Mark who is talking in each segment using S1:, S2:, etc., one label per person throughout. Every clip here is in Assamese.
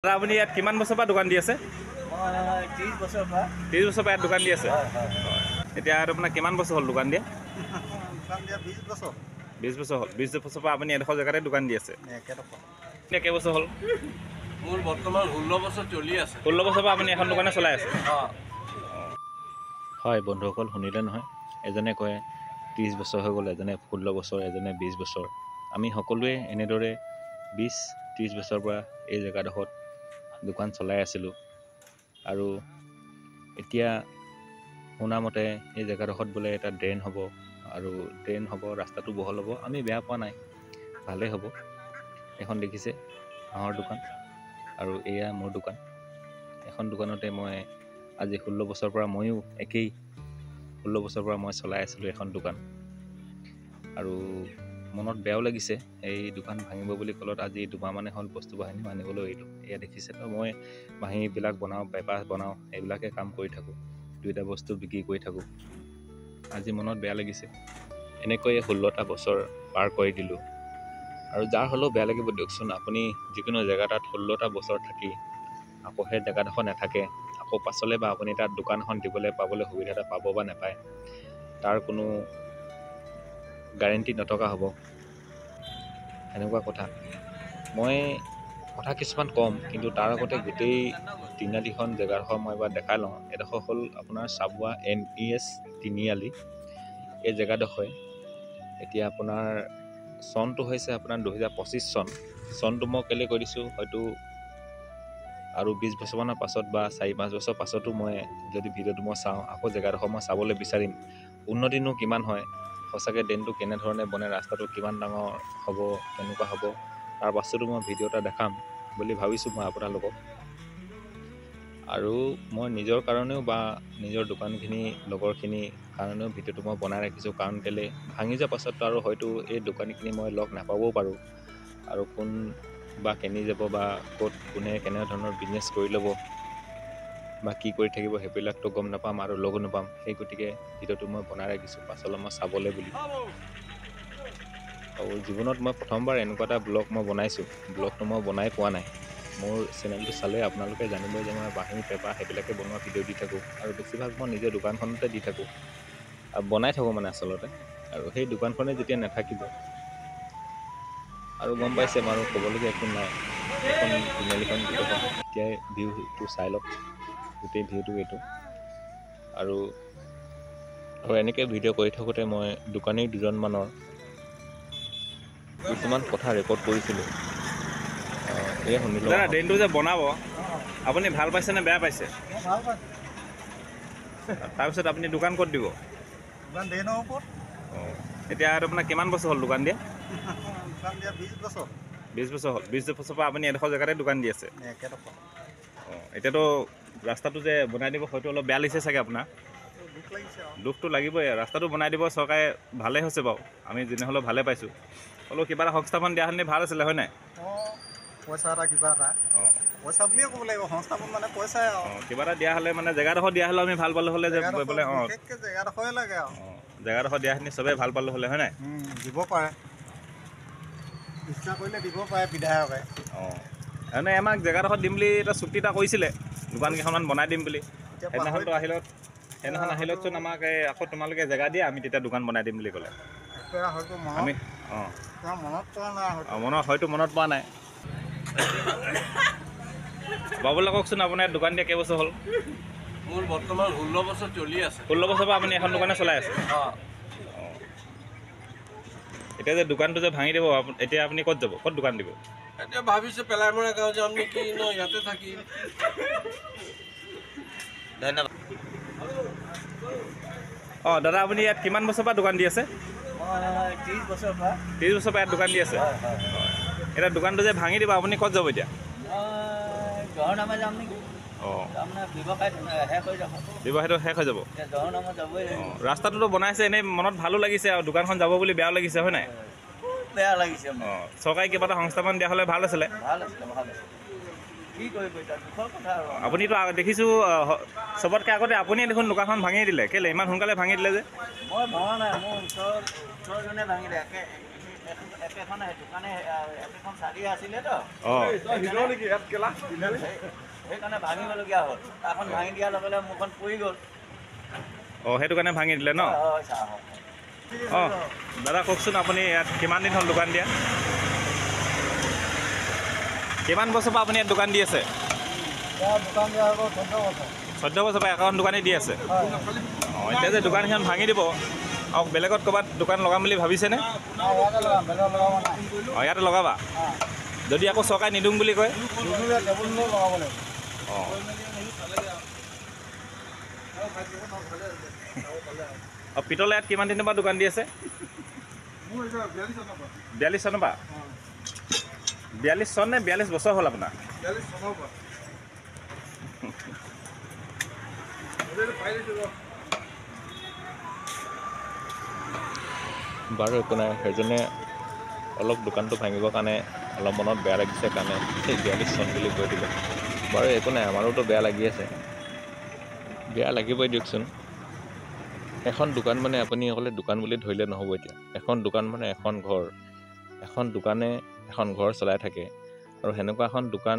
S1: দাদা আপুনি ইয়াত কিমান বছৰৰ পৰা দোকান দি আছে?
S2: 30 বছৰৰ পৰা।
S1: 30 বছৰৰ পৰা ইয়াত দোকান দি আছে? এতিয়া আপোনাৰ কিমান বছৰ হ'ল দোকান দিয়া?
S2: দোকান দিয়া 20 বছৰ।
S1: 20 বছৰ হ'ল। 20 বছৰৰ পৰা আপুনি এডোখৰ জেগাতে দোকান দি আছে? এতিয়া কেইবছৰ হ'ল?
S2: মোৰ বৰ্তমান 16 বছৰ চলি আছে।
S1: 16 বছৰৰ পৰা আপুনি এখন দোকানে চলাই আছে? হয় বন্ধুসকল, শুনিলে নহয়, এজনে কয় 30 বছৰ হৈ গ'ল, এজনে 16 বছৰ, এজনে 20 বছৰ। আমি সকলোৱে এনেদৰে 20-30 বছৰৰ পৰা এই জেগাডোখৰত দোকান চলাই আছিলোঁ। আৰু এতিয়া শুনামতে এই জেগাডোখৰত বোলে এটা ড্ৰেইন হ'ব, আৰু ড্ৰেইন হ'ব, ৰাস্তাটো বহল হ'ব। আমি বেয়া পোৱা নাই, ভালেই হ'ব। এখন দেখিছে হাঁহৰ দোকান, আৰু এয়া মোৰ দোকান। এখন দোকানতে মই আজি 16 বছৰৰ পৰা ময়ো একেই 16 বছৰৰ পৰা মই চলাই আছিলোঁ এখন দোকান। আৰু মনত বেয়াও লাগিছে, এই দোকান ভাঙিব বুলি ক'লত আজি দুমাহমানে হ'ল বস্তু বাহিনী আনিবলৈ এৰিলোঁ। এয়া দেখিছে তো, মই বাঁহীবিলাক বনাওঁ, পেপাৰ বনাওঁ, এইবিলাকে কাম কৰি থাকোঁ, দুইটা বস্তু বিক্ৰী কৰি থাকোঁ। আজি মনত বেয়া লাগিছে, এনেকৈয়ে 16টা বছৰ পাৰ কৰি দিলোঁ। আৰু যাৰ হ'লেও বেয়া লাগিব দিয়কচোন। আপুনি যিকোনো জেগা তাত 16টা বছৰ থাকি আকৌ সেই জেগাডোখৰ নাথাকে, আকৌ পাছলৈ বা আপুনি তাত দোকান এখন দিবলৈ পাবলৈ সুবিধা এটা পাব বা নাপায়, তাৰ কোনো গেৰেণ্টি নথকা হ'ব। এনেকুৱা কথা। মই কথা কিছুমান ক'ম, কিন্তু তাৰ আগতে গোটেই তিনিআলিখন জেগাডোখৰ মই এবাৰ দেখাই লওঁ। এডোখৰ হ'ল আপোনাৰ চাবুৱা NES তিনিআলি। এই জেগাডোখৰে এতিয়া আপোনাৰ চনটো হৈছে আপোনাৰ 2025 চন। চনটো মই কেলৈ কৈ দিছোঁ, হয়তো আৰু 20 বছৰমানৰ পাছত বা 4-5 বছৰ পাছতো মই যদি ভিডিঅ'টো মই চাওঁ, আকৌ জেগাডোখৰ মই চাবলৈ বিচাৰিম, উন্নতিনো কিমান হয়, সঁচাকৈ ড্ৰেইনটো কেনেধৰণে বনে, ৰাস্তাটো কিমান ডাঙৰ হ'ব, কেনেকুৱা হ'ব, তাৰ পাছতো মই ভিডিঅ' এটা দেখাম বুলি ভাবিছোঁ মই আপোনালোকক। আৰু মই নিজৰ কাৰণেও বা নিজৰ দোকানখিনি লগৰখিনি কাৰণেও ভিডিঅ'টো মই বনাই ৰাখিছোঁ। কাৰণ কেলৈ, ভাঙি যোৱাৰ পাছততো আৰু হয়তো এই দোকানীখিনি মই লগ নাপাবও পাৰোঁ, আৰু কোন বা কেনি যাব, বা ক'ত কোনে কেনেধৰণৰ বিজনেছ কৰি ল'ব বা কি কৰি থাকিব, সেইবিলাকতো গম নাপাম আৰু লগো নাপাম। সেই গতিকে ভিডিঅ'টো মই বনাই ৰাখিছোঁ পাছলৈ মই চাবলৈ বুলি। আৰু জীৱনত মই প্ৰথমবাৰ এনেকুৱা এটা ব্লগ মই বনাইছোঁ। ব্লগটো মই বনাই পোৱা নাই। মোৰ চেনেলটো চালে আপোনালোকে জানিব যে মই বাঁহী, পেপাৰ সেইবিলাকে বনোৱা ভিডিঅ' দি থাকোঁ, আৰু বেছিভাগ মই নিজৰ দোকানখনতে দি থাকোঁ আৰু বনাই থাকোঁ মানে আচলতে। আৰু সেই দোকানখনে যেতিয়া নাথাকিব, আৰু গম পাইছে বাৰু, ক'বলগীয়া একো নাই। এখন তিনিআলিখন গোটেইখন এতিয়াই ভিউটো চাই লওক, গোটেই ভিউটো এইটো। আৰু এনেকৈ ভিডিঅ' কৰি থাকোঁতে মই দোকানী দুজনমানৰ কিছুমান কথা ৰেকৰ্ড কৰিছিলোঁ। এয়া শুনিলোঁ। দাদা, ড্ৰেইনটো যে বনাব, আপুনি ভাল পাইছে নে বেয়া পাইছে?
S2: ভাল পাইছোঁ।
S1: তাৰপিছত আপুনি দোকান ক'ত দিব?
S2: দোকান ড্ৰেইনৰ ওপৰত।
S1: এতিয়া আপোনাৰ কিমান বছৰ হ'ল দোকান দিয়া?
S2: দোকান দিয়া 20 বছৰ।
S1: 20 বছৰ হ'ল। 20 বছৰৰ পৰা আপুনি এডোখৰ জেগাতে দোকান দি আছে?
S2: একেডোখৰ।
S1: এতিয়াতো ৰাস্তাটো যে বনাই দিব, হয়তো অলপ বেয়া লাগিছে চাগে আপোনাৰ?
S2: দুখ লাগিছে আৰু।
S1: দুখটো লাগিবই। ৰাস্তাটো বনাই দিব চৰকাৰে, ভালেই হৈছে বাৰু, আমি যেনে হ'লেও ভালে পাইছোঁ। হ'লেও কিবা এটা সংস্থাপন দিয়া হ'লে ভাল আছিলে, হয় নাই?
S2: পইচা এটা, কিবা এটা। পইচা বুলিয়ে ক'ব লাগিব, সংস্থাপন মানে পইচাই আৰু।
S1: কিবা এটা দিয়া হ'লে, মানে জেগাডোখৰ দিয়া হ'লে আমি ভাল পালোঁ হ'লে, যে বোলে
S2: বিশেষকৈ জেগাডোখৰে লাগে আৰু।
S1: জেগাডোখৰ দিয়াখিনি চবেই ভাল পালোঁ হ'লে, হয় নাই?
S2: দিব পাৰে, ইচ্ছা কৰিলে দিব পাৰে বিধায়কে।
S1: এনে আমাক জেগাডোখৰ দিম বুলি এটা চুক্তি এটা কৰিছিলে, দোকান কেইখনমান বনাই দিম বুলি। সেইদিনাখনতো আহিলতচোন আমাক আকৌ তোমালোকে জেগা দিয়া, আমি তেতিয়া দোকান বনাই দিম বুলি ক'লে। আমি মনত পৰা নাই। বাবুলা কওকচোন, আপোনাৰ দোকান দিয়া কেইবছৰ হ'ল?
S2: মোৰ বৰ্তমান 16 বছৰ চলি আছে।
S1: 16 বছৰৰ পৰা আপুনি এখন দোকানে চলাই আছে? এতিয়া যে দোকানটো যে ভাঙি দিব, এতিয়া আপুনি ক'ত যাব, ক'ত দোকান দিব?
S2: এতিয়া ভাবিছোঁ পেলাই মৰা গাঁও যাম নেকি, ন ইয়াতে থাকিম। ধন্যবাদ।
S1: দাদা, আপুনি ইয়াত কিমান বছৰৰ পৰা দোকান দি আছে?
S2: 30 বছৰৰ পৰা।
S1: 30 বছৰৰ পৰা ইয়াত দোকান দি আছে? এতিয়া দোকানটো যে ভাঙি দিব, আপুনি ক'ত যাব এতিয়া?
S2: জহৰ নামে যাম নেকি? তাৰমানে
S1: ব্যৱসায়টো শেষ হৈ যাব?
S2: জহৰ নামত যাবই লাগিব।
S1: ৰাস্তাটোতো বনাইছে, এনেই মনত ভালো লাগিছে, আৰু দোকানখন যাব বুলি বেয়াও লাগিছে, হয় নাই?
S2: বেয়া লাগিছে।
S1: চৰকাৰে কিবা এটা সংস্থাপন দিয়া হ'লে ভাল আছিলে।
S2: কি কৰিব এতিয়া, দুখৰ কথা আৰু।
S1: আপুনিতো দেখিছোঁ চবতকৈ আগতে আপুনিয়ে দেখোন দোকানখন ভাঙি দিলে, কেলৈ ইমান সোনকালে ভাঙি দিলে যে?
S2: মই ভঙা নাই, মোৰ ওচৰজনে ভাঙিলে,
S3: একেখন দোকানে একেখন চাৰি আছিলে তো
S1: অঁ
S3: সেইকাৰণে ভাঙিবলগীয়া হ'ল। তাৰখন ভাঙি দিয়াৰ লগে লগে মোৰখন পৰি গ'ল।
S1: অঁ সেইটো কাৰণে ভাঙি দিলে ন?
S3: হয় ছাৰ হয়।
S1: অঁ দাদা কওকচোন, আপুনি ইয়াত কিমান দিন হ'ল দোকান দিয়া? কিমান বছৰৰ পৰা আপুনি ইয়াত দোকান দি আছে?
S2: দোকান দিয়া হ'ব 14 বছৰ।
S1: 14 বছৰ পৰা এখন দোকানেই দি আছে? অঁ এতিয়া যে দোকানখন ভাঙি দিব আৰু বেলেগত ক'ৰবাত দোকান লগাম বুলি ভাবিছেনে?
S2: ইয়াতে লগাম, বেলেগত লগাব নাই।
S1: অঁ ইয়াতে লগাবা? যদি আকৌ চৰকাৰে নিদিওঁ বুলি কয়?
S2: লগাব লাগিব।
S1: অঁ অঁ পিতলে ইয়াত কিমান দিনৰ পৰা দোকান দি আছে? 42 চনৰ পৰা? 42 চন নে 42 বছৰ হ'ল আপোনাৰ?
S2: 42 চনৰ পৰা।
S1: বাৰু একো নাই, সেইজনে অলপ দোকানটো ভাঙিবৰ কাৰণে অলপ মনত বেয়া লাগিছে কাৰণে 42 চন বুলি কৈ দিলে। বাৰু একো নাই, আমাৰোতো বেয়া লাগি আছে, বেয়া লাগিবই দিয়কচোন। এখন দোকান মানে আপুনি অকলে দোকান বুলি ধৰিলে নহ'ব। এতিয়া এখন দোকান মানে এখন ঘৰ, এখন দোকানে এখন ঘৰ চলাই থাকে। আৰু সেনেকুৱা এখন দোকান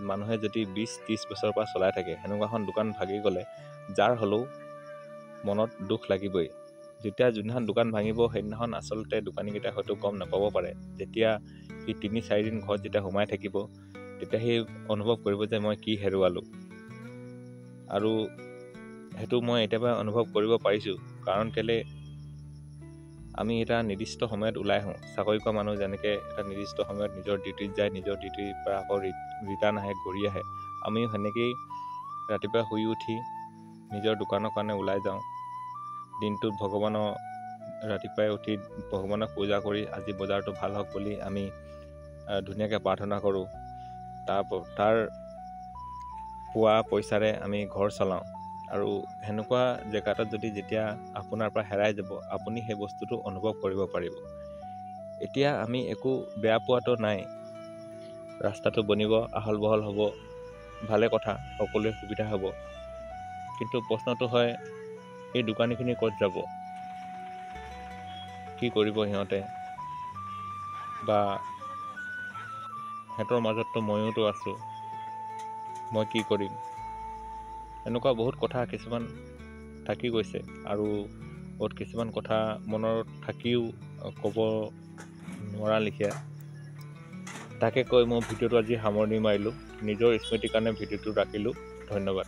S1: মানুহে যদি 20-30 বছৰৰ পৰা চলাই থাকে, সেনেকুৱা এখন দোকান ভাগি গ'লে যাৰ হ'লেও মনত দুখ লাগিবই। যেতিয়া যোনদিনাখন দোকান ভাঙিব সেইদিনাখন আচলতে দোকানীকেইটা হয়তো গম নাপাব পাৰে। যেতিয়া সি 3-4 দিন ঘৰত যেতিয়া সোমাই থাকিব, তেতিয়া সেই অনুভৱ কৰিব যে মই কি হেৰুৱালোঁ। আৰু সেইটো মই এতিয়াৰ পৰা অনুভৱ কৰিব পাৰিছোঁ। কাৰণ কেলৈ আমি এটা নিৰ্দিষ্ট সময়ত ওলাই আহোঁ। চাকৰি কৰা মানুহ যেনেকৈ এটা নিৰ্দিষ্ট সময়ত নিজৰ ডিউটিত যায়, নিজৰ ডিউটিৰ পৰা আকৌ ৰিটাৰ্ণ আহে, ঘূৰি আহে, আমিও সেনেকৈয়ে ৰাতিপুৱা শুই উঠি নিজৰ দোকানৰ কাৰণে ওলাই যাওঁ। দিনটোত ভগৱানৰ ৰাতিপুৱাই উঠি ভগৱানক পূজা কৰি আজি বজাৰটো ভাল হওক বুলি আমি ধুনীয়াকৈ প্ৰাৰ্থনা কৰোঁ। তাৰ পোৱা পইচাৰে আমি ঘৰ চলাওঁ। আৰু সেনেকুৱা জেগাটোত যদি যেতিয়া আপোনাৰ পৰা হেৰাই যাব, আপুনি সেই বস্তুটো অনুভৱ কৰিব পাৰিব। এতিয়া আমি একো বেয়া পোৱাটো নাই, ৰাস্তাটো বনিব, আহল বহল হ'ব, ভালে কথা, সকলোৱে সুবিধা হ'ব। কিন্তু প্ৰশ্নটো হয়, এই দোকানীখিনি ক'ত যাব? কি কৰিব সিহঁতে? বা সিহঁতৰ মাজততো ময়োতো আছোঁ, মই কি কৰিম? এনেকুৱা বহুত কথা কিছুমান থাকি গৈছে। আৰু বহুত কিছুমান কথা মনত থাকিও ক'ব নোৱাৰা লিখীয়া। তাকে কৈ মই ভিডিঅ'টো আজি সামৰণি মাৰিলোঁ। নিজৰ স্মৃতিৰ কাৰণে ভিডিঅ'টো ৰাখিলোঁ। ধন্যবাদ।